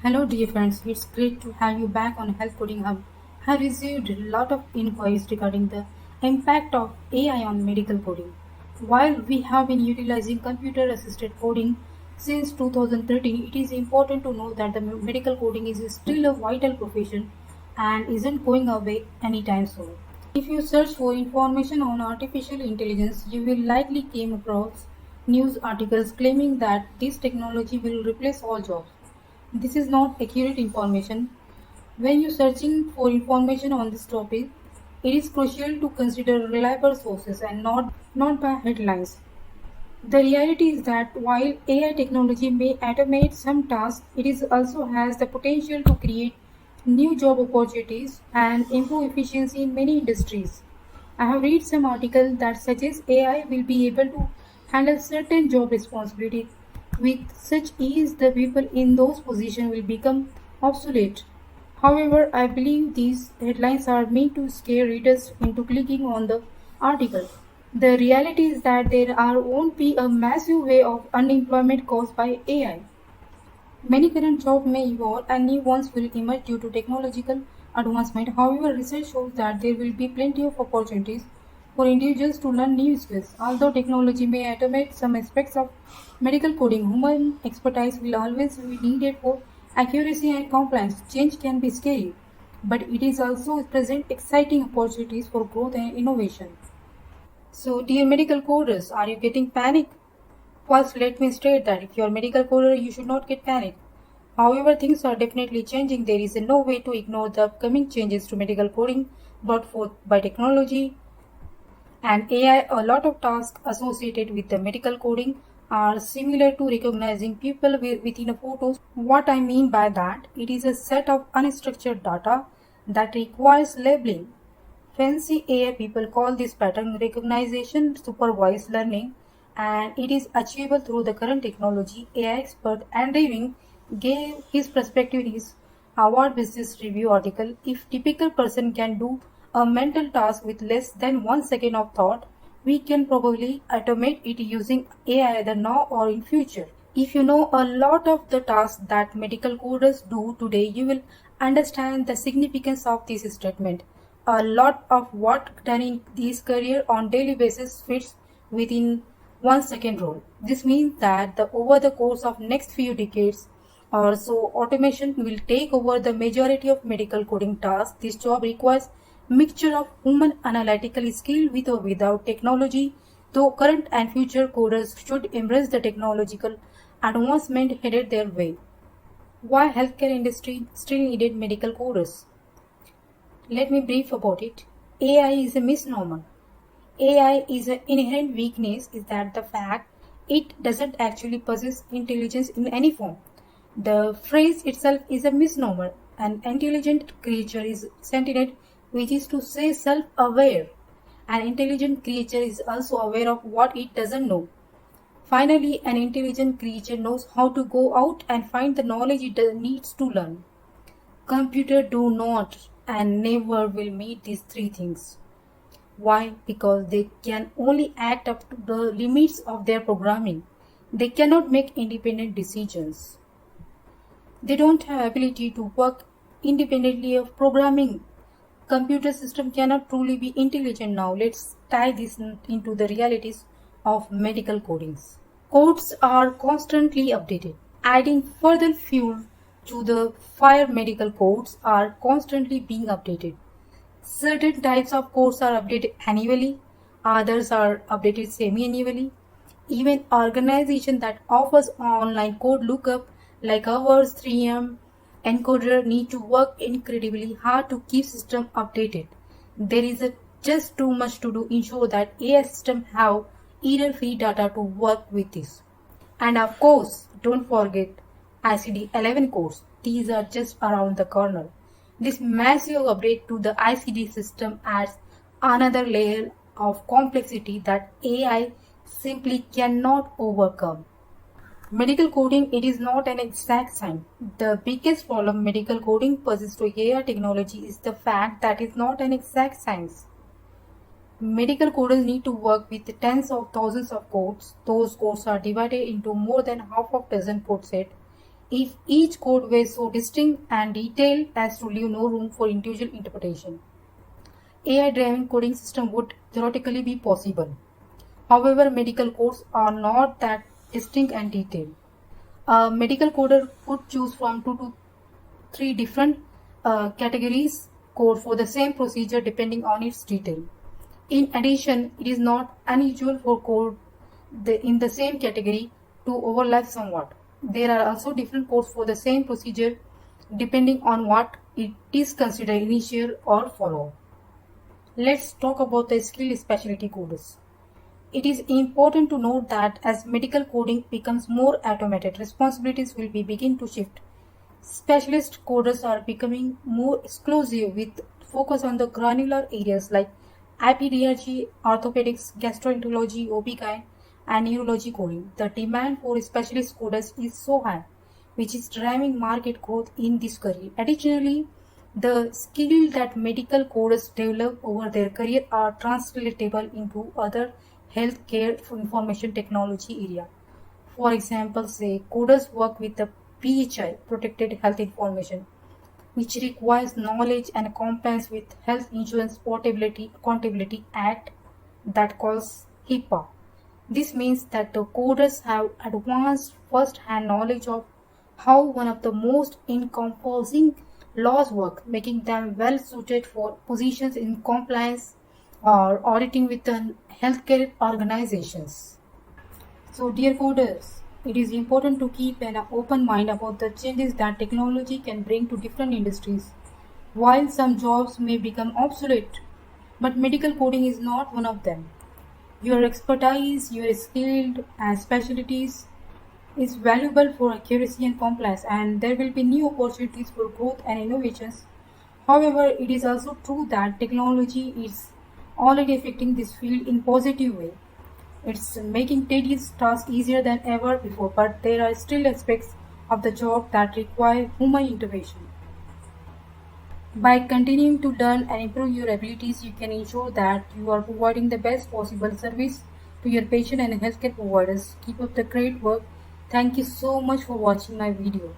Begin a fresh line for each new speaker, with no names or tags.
Hello, dear friends. It's great to have you back on Health Coding Hub. I received a lot of inquiries regarding the impact of AI on medical coding. While we have been utilizing computer assisted coding since 2013, it is important to know that the medical coding is still a vital profession and isn't going away anytime soon. If you search for information on artificial intelligence, you will likely come across news articles claiming that this technology will replace all jobs. This is not accurate information. When you're searching for information on this topic, it is crucial to consider reliable sources and not by headlines. The reality is that while AI technology may automate some tasks, it is also has the potential to create new job opportunities and improve efficiency in many industries. I have read some articles that suggest AI will be able to handle certain job responsibilities with such ease the people in those positions will become obsolete. However, I believe these headlines are meant to scare readers into clicking on the article. The reality is that won't be a massive wave of unemployment caused by AI. Many current jobs may evolve and new ones will emerge due to technological advancement. However, research shows that there will be plenty of opportunities for individuals to learn new skills. Although technology may automate some aspects of medical coding, human expertise will always be needed for accuracy and compliance. Change can be scary, but it is also present exciting opportunities for growth and innovation. So, dear medical coders, are you getting panic? First, let me state that if you're a medical coder, you should not get panicked. However, things are definitely changing. There is no way to ignore the upcoming changes to medical coding brought forth by technology and AI. A lot of tasks associated with the medical coding are similar to recognizing people within a photo. What I mean by that, it is a set of unstructured data that requires labeling. Fancy AI people call this pattern recognition supervised learning, and it is achievable through the current technology. AI expert Andy Wing gave his perspective in his Harvard Business Review article. If typical person can do a mental task with less than 1 second of thought, we can probably automate it using AI either now or in future. If you know a lot of the tasks that medical coders do today, you will understand the significance of this statement. A lot of what done in this career on daily basis fits within 1 second rule. This means that over the course of next few decades or so, automation will take over the majority of medical coding tasks. This job requires mixture of human analytical skill with or without technology, though current and future coders should embrace the technological advancement headed their way. Why healthcare industry still needed medical coders? Let me brief about it. AI is a misnomer. AI is an inherent weakness is that the fact it doesn't actually possess intelligence in any form. The phrase itself is a misnomer. An intelligent creature is sentient, which is to say self-aware. An intelligent creature is also aware of what it doesn't know. Finally, an intelligent creature knows how to go out and find the knowledge it needs to learn. Computer do not and never will meet these three things. Why? Because they can only act up to the limits of their programming. They cannot make independent decisions. They don't have ability to work independently of programming. Computer system cannot truly be intelligent now. Let's tie this into the realities of medical codings. Codes are constantly updated. Adding further fuel to the fire, medical codes are constantly being updated. Certain types of codes are updated annually, others are updated semi-annually. Even organizations that offers online code lookup like ours 3M encoder need to work incredibly hard to keep system updated. There is just too much to do ensure that AI system have error-free data to work with this. And of course, don't forget ICD-11 codes. These are just around the corner. This massive update to the ICD system adds another layer of complexity that AI simply cannot overcome. Medical coding, it is not an exact science. The biggest problem medical coding poses to AI technology is the fact that it's not an exact science. Medical coders need to work with tens of thousands of codes. Those codes are divided into more than half of dozen code sets. if each code were so distinct and detailed as to leave no room for individual interpretation. AI-driven coding system would theoretically be possible. However, medical codes are not that distinct and detailed. A medical coder could choose from 2 to 3 different categories code for the same procedure depending on its detail. In addition, it is not unusual for code in the same category to overlap somewhat. There are also different codes for the same procedure depending on what it is considered initial or follow. Let's talk about the skill specialty codes. It is important to note that as medical coding becomes more automated, responsibilities will begin to shift. Specialist coders are becoming more exclusive with focus on the granular areas like epidemiology, orthopedics, gastroenterology, OB/GYN, and neurology coding. The demand for specialist coders is so high, which is driving market growth in this career. Additionally, the skills that medical coders develop over their career are translatable into other healthcare information technology area. For example, say coders work with the PHI, Protected Health Information, which requires knowledge and compliance with Health Insurance Portability Accountability Act that calls HIPAA. This means that the coders have advanced first-hand knowledge of how one of the most encompassing laws work, making them well suited for positions in compliance or auditing with the healthcare organizations. So, dear coders, it is important to keep an open mind about the changes that technology can bring to different industries. While some jobs may become obsolete, but medical coding is not one of them. Your expertise, your skilled and specialties is valuable for accuracy and compliance, and there will be new opportunities for growth and innovations. However, it is also true that technology is already affecting this field in positive way. It's making tedious tasks easier than ever before, but there are still aspects of the job that require human intervention. By continuing to learn and improve your abilities, you can ensure that you are providing the best possible service to your patient and healthcare providers. Keep up the great work. Thank you so much for watching my video.